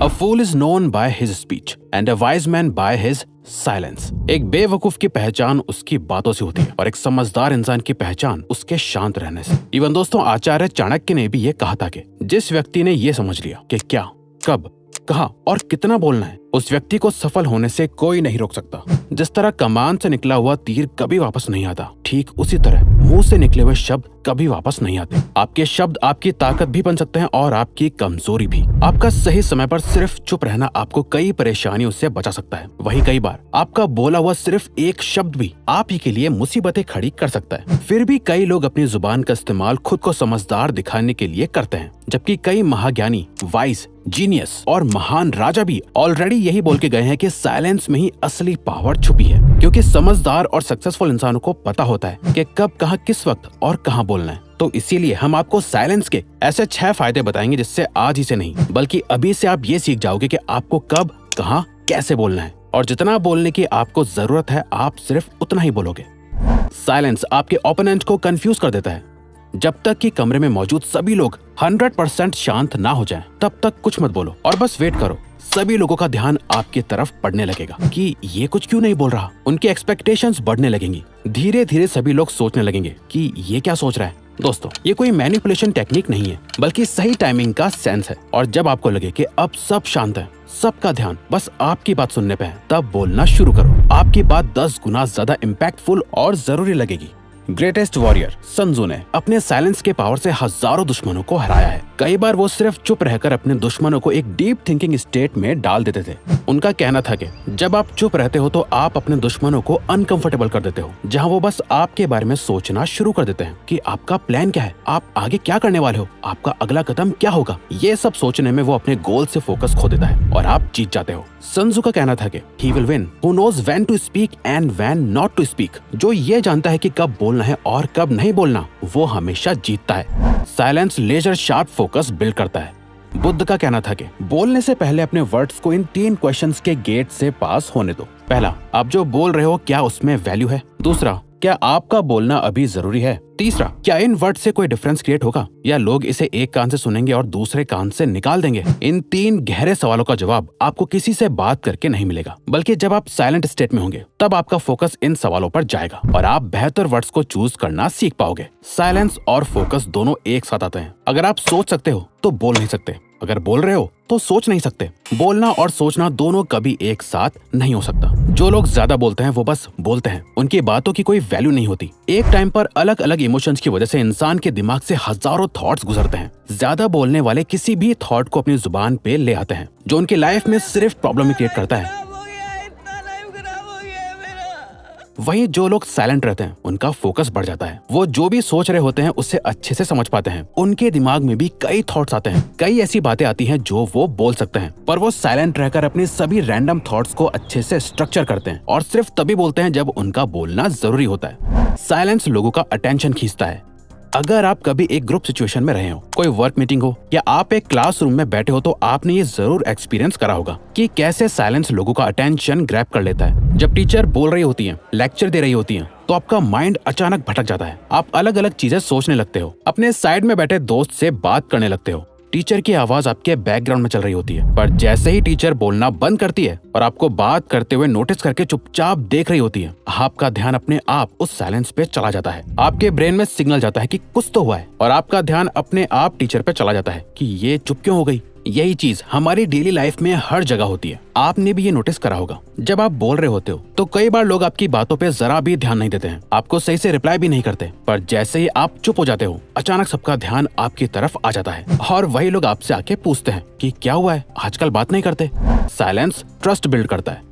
A fool is known by his speech and a wise man by his silence. एक बेवकूफ की पहचान उसकी बातों से होती है और एक समझदार इंसान की पहचान उसके शांत रहने से। इवन दोस्तों, आचार्य चाणक्य ने भी ये कहा था कि जिस व्यक्ति ने ये समझ लिया कि क्या, कब, कहाँ और कितना बोलना है, उस व्यक्ति को सफल होने से कोई नहीं रोक सकता। जिस तरह कमान से निकला हुआ तीर कभी वापस नहीं आता, ठीक उसी तरह मुंह से निकले हुए शब्द कभी वापस नहीं आते। आपके शब्द आपकी ताकत भी बन सकते हैं और आपकी कमजोरी भी। आपका सही समय पर सिर्फ चुप रहना आपको कई परेशानियों से बचा सकता है। वही कई बार आपका बोला हुआ सिर्फ एक शब्द भी आप ही के लिए मुसीबतें खड़ी कर सकता है। फिर भी कई लोग अपनी जुबान का इस्तेमाल खुद को समझदार दिखाने के लिए करते हैं, जबकि कई महाज्ञानी, वाइज, जीनियस और महान राजा भी ऑलरेडी यही बोल के गए हैं कि साइलेंस में ही असली पावर छुपी है। क्योंकि समझदार और सक्सेसफुल इंसानों को पता होता है कि कब, कहाँ, किस वक्त और कहाँ बोलना है। तो इसीलिए हम आपको साइलेंस के ऐसे 6 फायदे बताएंगे जिससे आज ही से नहीं बल्कि अभी से आप ये सीख जाओगे कि आपको कब, कहाँ, कैसे बोलना है। और जितना बोलने की आपको जरूरत है आप सिर्फ उतना ही बोलोगे। साइलेंस आपके ओपोनेंट को कंफ्यूज कर देता है। जब तक कि कमरे में मौजूद सभी लोग 100% शांत ना हो जाएं, तब तक कुछ मत बोलो और बस वेट करो। सभी लोगों का ध्यान आपकी तरफ पड़ने लगेगा कि ये कुछ क्यों नहीं बोल रहा। उनकी एक्सपेक्टेशंस बढ़ने लगेंगी। धीरे धीरे सभी लोग सोचने लगेंगे कि ये क्या सोच रहा है। दोस्तों, ये कोई मैनिपुलेशन टेक्निक नहीं है बल्कि सही टाइमिंग का सेंस है। और जब आपको लगे कि अब सब शांत है, सबका ध्यान बस आपकी बात सुनने पे है, तब बोलना शुरू करो। आपकी बात 10 गुना ज्यादा इम्पैक्टफुल और जरूरी लगेगी। ग्रेटेस्ट वॉरियर सन त्सू ने अपने साइलेंस के पावर से हजारों दुश्मनों को हराया है। कई बार वो सिर्फ चुप रहकर अपने दुश्मनों को एक डीप थिंकिंग स्टेट में डाल देते थे। उनका कहना था कि जब आप चुप रहते हो तो आप अपने दुश्मनों को अनकंफर्टेबल कर देते हो, जहां वो बस आपके बारे में सोचना शुरू कर देते हैं कि आपका प्लान क्या है, आप आगे क्या करने वाले हो, आपका अगला कदम क्या होगा। ये सब सोचने में वो अपने गोल से फोकस खो देता है और आप जीत जाते हो। सन त्सू का कहना था कि he will win who knows when to speak and when not to speak। जो ये जानता है कि कब बोलना है और कब नहीं बोलना, वो हमेशा जीतता है। Silence laser sharp focus build करता है। बुद्ध का कहना था कि बोलने से पहले अपने वर्ड्स को इन 3 क्वेश्चंस के गेट से पास होने दो। पहला, आप जो बोल रहे हो क्या उसमें वैल्यू है। दूसरा, क्या आपका बोलना अभी जरूरी है। तीसरा, क्या इन वर्ड से कोई डिफरेंस क्रिएट होगा या लोग इसे एक कान से सुनेंगे और दूसरे कान से निकाल देंगे। इन 3 गहरे सवालों का जवाब आपको किसी से बात करके नहीं मिलेगा, बल्कि जब आप साइलेंट स्टेट में होंगे तब आपका फोकस इन सवालों पर जाएगा और आप बेहतर वर्ड्स को चूज करना सीख पाओगे। साइलेंस और फोकस दोनों एक साथ आते हैं। अगर आप सोच सकते हो तो बोल नहीं सकते, अगर बोल रहे हो तो सोच नहीं सकते। बोलना और सोचना दोनों कभी एक साथ नहीं हो सकता। जो लोग ज्यादा बोलते हैं वो बस बोलते हैं, उनकी बातों की कोई वैल्यू नहीं होती। एक टाइम पर अलग अलग इमोशंस की वजह से इंसान के दिमाग से हजारों थॉट्स गुजरते हैं। ज्यादा बोलने वाले किसी भी थॉट को अपनी जुबान पे ले आते हैं, जो उनकी लाइफ में सिर्फ प्रॉब्लम ही क्रिएट करता है। वहीं जो लोग साइलेंट रहते हैं उनका फोकस बढ़ जाता है। वो जो भी सोच रहे होते हैं उससे अच्छे से समझ पाते हैं। उनके दिमाग में भी कई थॉट्स आते हैं, कई ऐसी बातें आती हैं जो वो बोल सकते हैं, पर वो साइलेंट रहकर अपनी सभी रैंडम थॉट्स को अच्छे से स्ट्रक्चर करते हैं और सिर्फ तभी बोलते हैं जब उनका बोलना जरूरी होता है। साइलेंस लोगों का अटेंशन खींचता है। अगर आप कभी एक ग्रुप सिचुएशन में रहे हो, कोई वर्क मीटिंग हो या आप एक क्लासरूम में बैठे हो, तो आपने ये जरूर एक्सपीरियंस करा होगा कि कैसे साइलेंस लोगों का अटेंशन ग्रैब कर लेता है। जब टीचर बोल रही होती है, लेक्चर दे रही होती है, तो आपका माइंड अचानक भटक जाता है। आप अलग अलग चीजें सोचने लगते हो, अपने साइड में बैठे दोस्त से बात करने लगते हो। टीचर की आवाज आपके बैकग्राउंड में चल रही होती है, पर जैसे ही टीचर बोलना बंद करती है और आपको बात करते हुए नोटिस करके चुपचाप देख रही होती है, आपका ध्यान अपने आप उस साइलेंस पे चला जाता है। आपके ब्रेन में सिग्नल जाता है कि कुछ तो हुआ है और आपका ध्यान अपने आप टीचर पे चला जाता है कि ये चुप क्यों हो गई। यही चीज हमारी डेली लाइफ में हर जगह होती है। आपने भी ये नोटिस करा होगा। जब आप बोल रहे होते हो तो कई बार लोग आपकी बातों पे जरा भी ध्यान नहीं देते हैं, आपको सही से रिप्लाई भी नहीं करते, पर जैसे ही आप चुप हो जाते हो अचानक सबका ध्यान आपकी तरफ आ जाता है और वही लोग आपसे आके पूछते हैं कि क्या हुआ है, आजकल बात नहीं करते। साइलेंस ट्रस्ट बिल्ड करता है।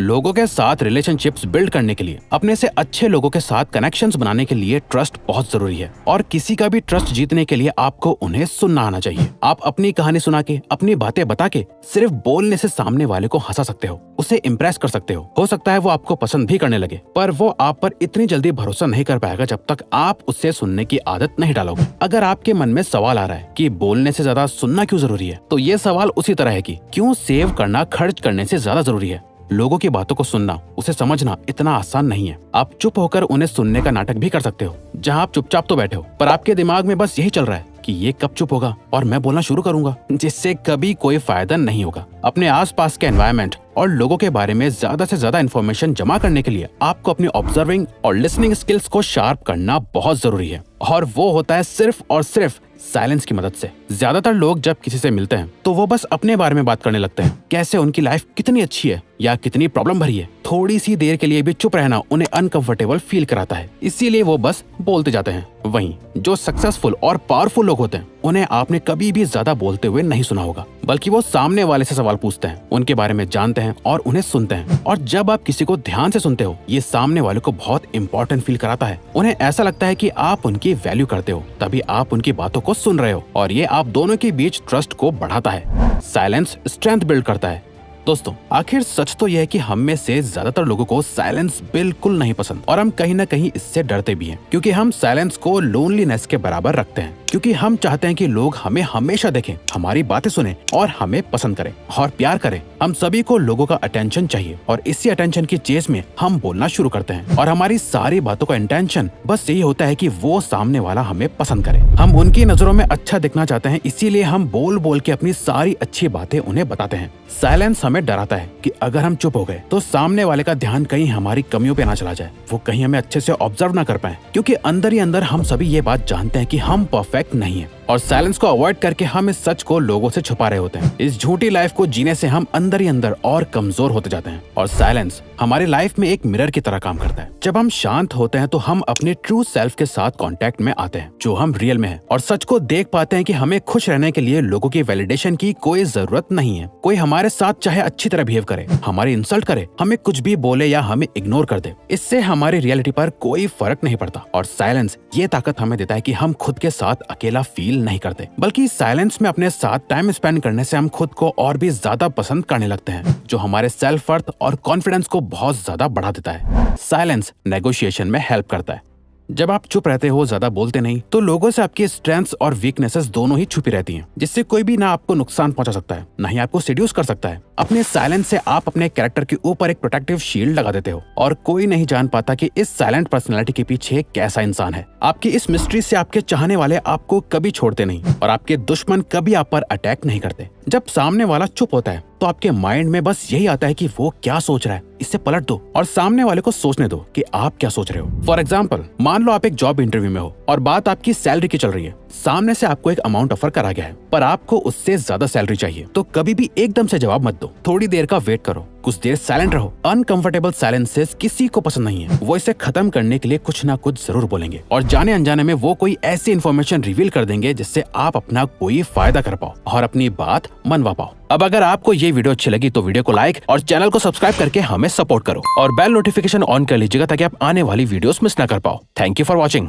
लोगों के साथ रिलेशनशिप्स बिल्ड करने के लिए, अपने से अच्छे लोगों के साथ कनेक्शंस बनाने के लिए ट्रस्ट बहुत जरूरी है और किसी का भी ट्रस्ट जीतने के लिए आपको उन्हें सुनना आना चाहिए। आप अपनी कहानी सुना के, अपनी बातें बता के सिर्फ बोलने से सामने वाले को हंसा सकते हो, उसे इम्प्रेस कर सकते हो सकता है वो आपको पसंद भी करने लगे, पर वो आप पर इतनी जल्दी भरोसा नहीं कर पाएगा जब तक आप उससे सुनने की आदत नहीं डालोगे। अगर आपके मन में सवाल आ रहा है कि बोलने से ज्यादा सुनना क्यों जरूरी है, तो ये सवाल उसी तरह है कि क्यों सेव करना खर्च करने से ज्यादा जरूरी है। लोगों की बातों को सुनना, उसे समझना इतना आसान नहीं है। आप चुप होकर उन्हें सुनने का नाटक भी कर सकते हो, जहां आप चुपचाप तो बैठे हो पर आपके दिमाग में बस यही चल रहा है कि ये कब चुप होगा और मैं बोलना शुरू करूंगा, जिससे कभी कोई फायदा नहीं होगा। अपने आसपास के एनवायरनमेंट और लोगों के बारे में ज्यादा से ज्यादा इन्फॉर्मेशन जमा करने के लिए आपको अपनी ऑब्जर्विंग और लिसनिंग स्किल्स को शार्प करना बहुत जरूरी है, और वो होता है सिर्फ और सिर्फ साइलेंस की मदद से। ज्यादातर लोग जब किसी से मिलते हैं तो वो बस अपने बारे में बात करने लगते हैं, कैसे उनकी लाइफ कितनी अच्छी है या कितनी प्रॉब्लम भरी है। थोड़ी सी देर के लिए भी चुप रहना उन्हें अनकंफर्टेबल फील कराता है, इसीलिए वो बस बोलते जाते हैं। वहीं जो सक्सेसफुल और पावरफुल लोग होते हैं उन्हें आपने कभी भी ज्यादा बोलते हुए नहीं सुना होगा, बल्कि वो सामने वाले से सवाल पूछते हैं, उनके बारे में जानते हैं और उन्हें सुनते हैं। और जब आप किसी को ध्यान से सुनते हो, ये सामने वाले को बहुत इंपॉर्टेंट फील कराता है। उन्हें ऐसा लगता है कि आप उनकी वैल्यू करते हो, तभी आप उनकी बातों को सुन रहे हो, और ये आप दोनों के बीच ट्रस्ट को बढ़ाता है। साइलेंस स्ट्रेंथ बिल्ड करता है। दोस्तों, आखिर सच तो यह है कि हम में से ज्यादातर लोगों को साइलेंस बिल्कुल नहीं पसंद, और हम कहीं ना कहीं इससे डरते भी हैं, क्योंकि हम साइलेंस को लोनलीनेस के बराबर रखते हैं। क्योंकि हम चाहते हैं कि लोग हमें हमेशा देखें, हमारी बातें सुने और हमें पसंद करें और प्यार करें। हम सभी को लोगों का अटेंशन चाहिए, और इसी अटेंशन की चेस में हम बोलना शुरू करते हैं, और हमारी सारी बातों का इंटेंशन बस यही होता है कि वो सामने वाला हमें पसंद करे। हम उनकी नजरों में अच्छा दिखना चाहते हैं, इसीलिए हम बोल बोल के अपनी सारी अच्छी बातें उन्हें बताते हैं। साइलेंस हमें डराता है कि अगर हम चुप हो गए तो सामने वाले का ध्यान कहीं हमारी कमियों पे ना चला जाए, वो कहीं हमें अच्छे से ऑब्जर्व ना कर पाए, क्योंकि अंदर ही अंदर हम सभी ये बात जानते हैं कि हम परफेक्ट नहीं है, और साइलेंस को अवॉइड करके हम इस सच को लोगों से छुपा रहे होते हैं। इस झूठी लाइफ को जीने से हम अंदर ही अंदर और कमजोर होते जाते हैं, और साइलेंस हमारी लाइफ में एक मिरर की तरह काम करता है। जब हम शांत होते हैं तो हम अपने ट्रू सेल्फ के साथ कांटेक्ट में आते हैं, जो हम रियल में है, और सच को देख पाते हैं कि हमें खुश रहने के लिए लोगों की वैलिडेशन की कोई जरूरत नहीं है। कोई हमारे साथ चाहे अच्छी तरह बिहेव करे, हमारी इंसल्ट करे, हमें कुछ भी बोले या हमें इग्नोर कर दे, इससे हमारी रियलिटी पर कोई फर्क नहीं पड़ता। और साइलेंस ये ताकत हमें देता है कि हम खुद के साथ अकेला फील नहीं करते, बल्कि साइलेंस में अपने साथ टाइम स्पेंड करने से हम खुद को और भी ज्यादा पसंद करने लगते हैं, जो हमारे सेल्फ वर्थ और कॉन्फिडेंस को बहुत ज्यादा बढ़ा देता है। साइलेंस नेगोशिएशन में हेल्प करता है। जब आप चुप रहते हो, ज्यादा बोलते नहीं, तो लोगों से आपकी स्ट्रेंथ्स और वीकनेसेस दोनों ही छुपी रहती हैं, जिससे कोई भी ना आपको नुकसान पहुंचा सकता है, ना ही आपको सेड्यूस कर सकता है। अपने साइलेंस से आप अपने कैरेक्टर के ऊपर एक प्रोटेक्टिव शील्ड लगा देते हो, और कोई नहीं जान पाता कि इस साइलेंट पर्सनैलिटी के पीछे कैसा इंसान है। आपकी इस मिस्ट्री से आपके चाहने वाले आपको कभी छोड़ते नहीं, और आपके दुश्मन कभी आप पर अटैक नहीं करते। जब सामने वाला चुप होता है तो आपके माइंड में बस यही आता है कि वो क्या सोच रहा है, इससे पलट दो और सामने वाले को सोचने दो कि आप क्या सोच रहे हो। फॉर एग्जाम्पल, मान लो आप एक जॉब इंटरव्यू में हो और बात आपकी सैलरी की चल रही है। सामने से आपको एक अमाउंट ऑफर करा गया है, पर आपको उससे ज्यादा सैलरी चाहिए, तो कभी भी एकदम से जवाब मत दो, थोड़ी देर का वेट करो, कुछ देर साइलेंट रहो। अनकंफर्टेबल साइलेंसेस किसी को पसंद नहीं है, वो इसे खत्म करने के लिए कुछ ना कुछ जरूर बोलेंगे, और जाने अनजाने में वो कोई ऐसी इन्फॉर्मेशन रिवील कर देंगे जिससे आप अपना कोई फायदा कर पाओ और अपनी बात मनवा पाओ। अब अगर आपको ये वीडियो अच्छी लगी तो वीडियो को लाइक और चैनल को सब्सक्राइब करके हमें सपोर्ट करो, और बेल नोटिफिकेशन ऑन कर लीजिएगा ताकि आप आने वाली वीडियोस मिस ना कर पाओ। Thank you for watching.